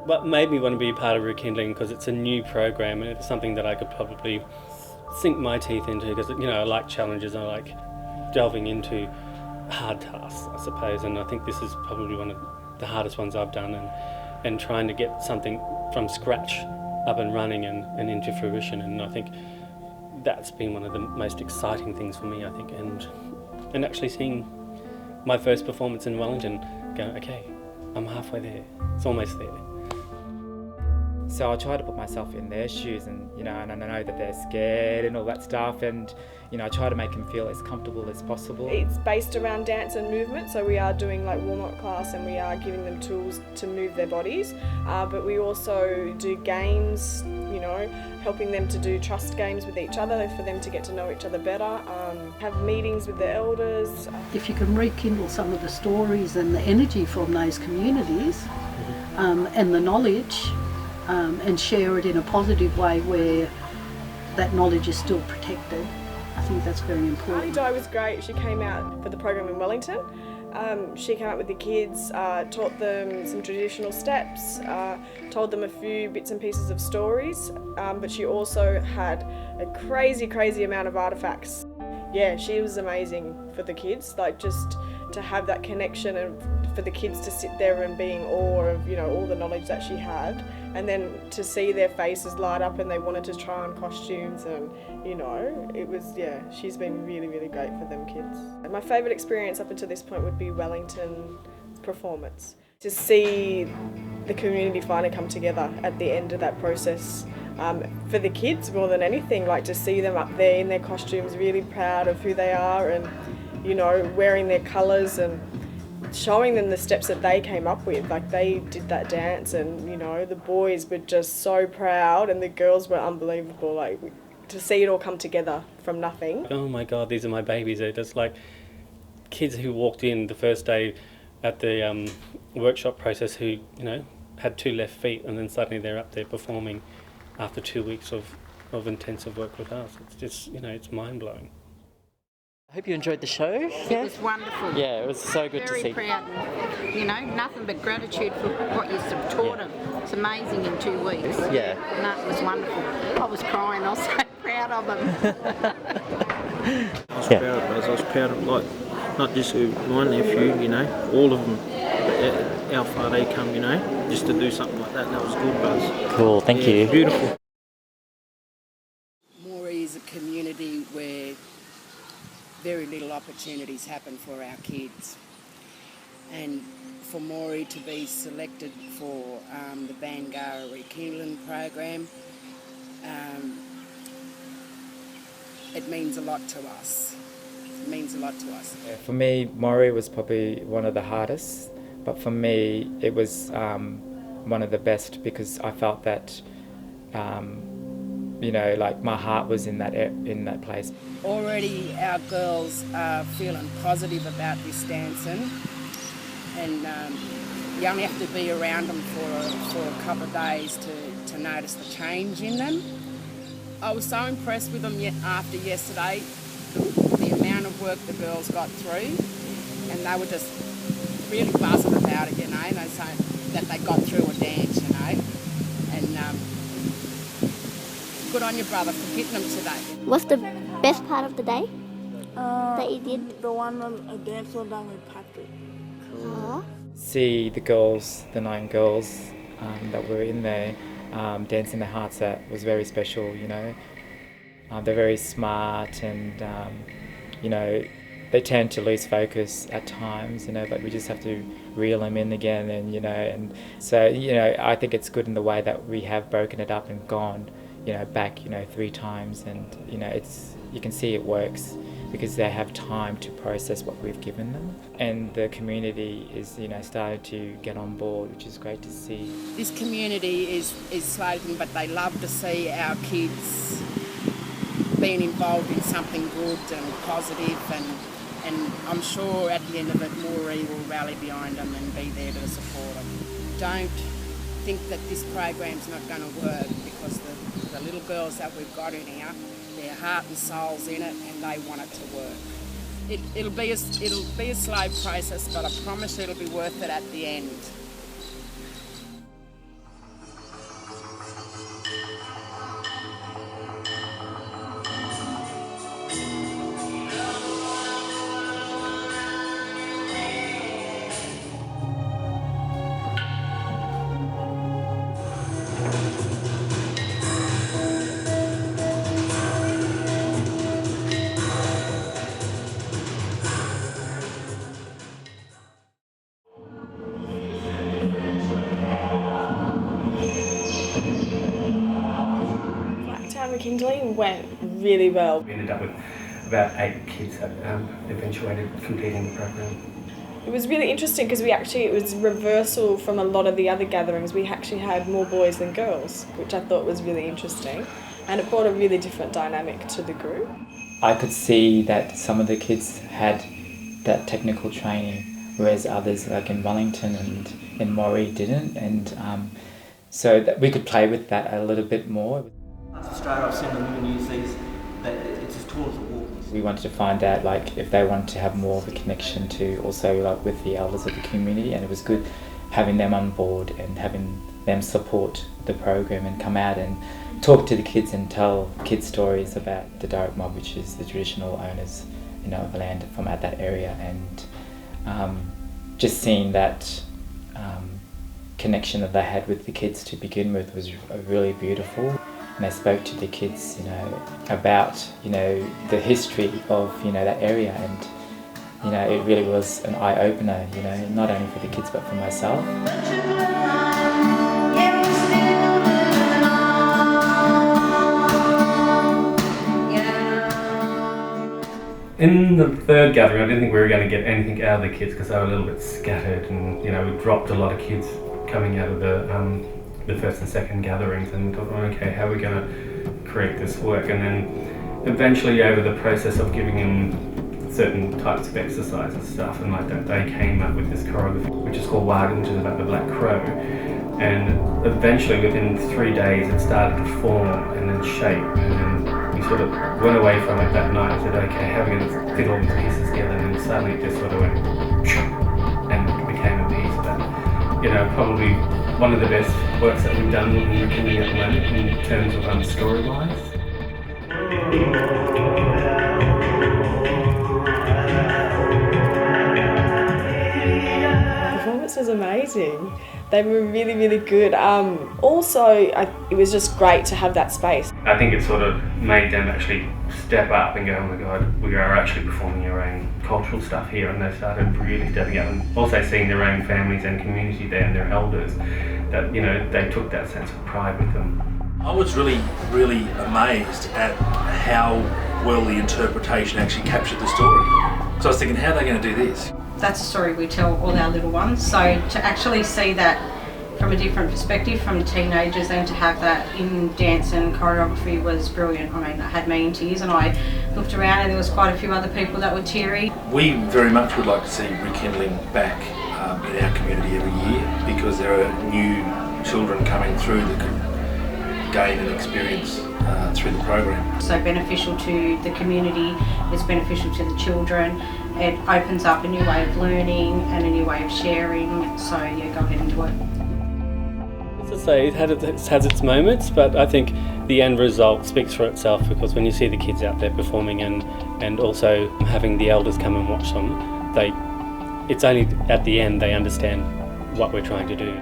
what made me want to be a part of Rekindling, because it's a new program and it's something that I could probably sink my teeth into, because I like challenges and I like delving into hard tasks, I suppose, and I think this is probably one of the hardest ones I've done, and trying to get something from scratch up and running and into fruition, and I think that's been one of the most exciting things for me, I think, and actually seeing my first performance in Wellington, going, okay, I'm halfway there, it's almost there. So I try to put myself in their shoes, and and I know that they're scared and all that stuff, and I try to make them feel as comfortable as possible. It's based around dance and movement, so we are doing like warm-up class and we are giving them tools to move their bodies, but we also do games, helping them to do trust games with each other for them to get to know each other better, have meetings with the elders. If you can rekindle some of the stories and the energy from those communities and the knowledge, and share it in a positive way where that knowledge is still protected, I think that's very important. Auntie Di was great. She came out for the program in Wellington. She came out with the kids, taught them some traditional steps, told them a few bits and pieces of stories, but she also had a crazy amount of artefacts. Yeah, she was amazing for the kids, just to have that connection and for the kids to sit there and be in awe of, all the knowledge that she had, and then to see their faces light up and they wanted to try on costumes, and it was, she's been really great for them kids. And my favourite experience up until this point would be Wellington's performance. To see the community finally come together at the end of that process, for the kids more than anything, to see them up there in their costumes, really proud of who they are, and wearing their colours and showing them the steps that they came up with. They did that dance, and the boys were just so proud and the girls were unbelievable, to see it all come together from nothing. Oh my God, these are my babies. They're just like kids who walked in the first day at the workshop process who had 2 left feet, and then suddenly they're up there performing after 2 weeks of intensive work with us. It's just, it's mind-blowing. I hope you enjoyed the show. It was wonderful. Yeah, it was so good to see. Very proud. Nothing but gratitude for what you've taught them. It's amazing in 2 weeks. Yeah. No, it was wonderful. I was crying. I was so proud of them. I was proud of us. I was proud of, not just my nephew, all of them. How far they come, just to do something like that. That was good, Buzz. Cool, thank you. Beautiful. Moree is a community where very little opportunities happen for our kids, and for Moree to be selected for the Bangarra Rekindling program, it means a lot to us. Yeah, for me, Moree was probably one of the hardest, but for me it was one of the best, because I felt that my heart was in that place. Already our girls are feeling positive about this dancing, and you only have to be around them for a couple of days to notice the change in them. I was so impressed with them after yesterday, the amount of work the girls got through, and they were just really buzzing about it, and they saying that they got through a dance, and good on your brother for getting them today. What's the best part of the day that you did? The one I danced all down with Patrick. Cool. See the girls, the 9 girls that were in there dancing their hearts out was very special, They're very smart, and, they tend to lose focus at times, but we just have to reel them in again, and so, I think it's good in the way that we have broken it up and gone back 3 times, and you can see it works because they have time to process what we've given them, and the community is starting to get on board, which is great to see. This community is slogan, but they love to see our kids being involved in something good and positive, and I'm sure at the end of it Moree will rally behind them and be there to support them. Don't think that this program's not going to work, because the little girls that we've got in here, their heart and soul's in it, and they want it to work. It'll be a slow process, but I promise you it'll be worth it at the end. really well. We ended up with about 8 kids that eventuated completing the program. It was really interesting because it was reversal from a lot of the other gatherings. We actually had more boys than girls, which I thought was really interesting, and it brought a really different dynamic to the group. I could see that some of the kids had that technical training, whereas others, like in Wellington and in Moree, didn't, and so that we could play with that a little bit more. Straight I've seen them even use these, that it's as tall as a wall. We wanted to find out like if they wanted to have more of a connection to also like with the elders of the community, and it was good having them on board and having them support the program and come out and talk to the kids and tell kids stories about the Darug mob, which is the traditional owners, of the land from at that area, and just seeing that connection that they had with the kids to begin with was really beautiful. And I spoke to the kids, about, the history of, that area, and, it really was an eye-opener, not only for the kids but for myself. In the third gathering, I didn't think we were going to get anything out of the kids because they were a little bit scattered, and we dropped a lot of kids coming out of the first and second gatherings, and we thought, okay, how are we going to create this work? And then eventually, over the process of giving them certain types of exercise and stuff, and like that, they came up with this choreography, which is called Wagon, which is about the black crow. And eventually, within 3 days, it started to form and then shape, and then we sort of went away from it that night and said, okay, how are we going to fit all these pieces together? And then suddenly it just sort of went, and it became a piece that, probably one of the best works that we've done in Rekindling at the moment in terms of story-wise. The performance was amazing. They were really, really good. It was just great to have that space. I think it sort of made them actually step up and go, oh my God, we are actually performing our own cultural stuff here, and they started really stepping up and also seeing their own families and community there and their elders, that they took that sense of pride with them. I was really, really amazed at how well the interpretation actually captured the story. So I was thinking, how are they going to do this? That's a story we tell all our little ones, so to actually see that from a different perspective from teenagers and to have that in dance and choreography was brilliant. I mean, it had me in tears, and I looked around and there was quite a few other people that were teary. We very much would like to see Rekindling back in our community every year, because there are new children coming through that can gain an experience through the program. So beneficial to the community, it's beneficial to the children, it opens up a new way of learning and a new way of sharing, so yeah, go ahead and do it. As I say, it has its moments, but I think the end result speaks for itself, because when you see the kids out there performing and also having the elders come and watch them, it's only at the end they understand what we're trying to do.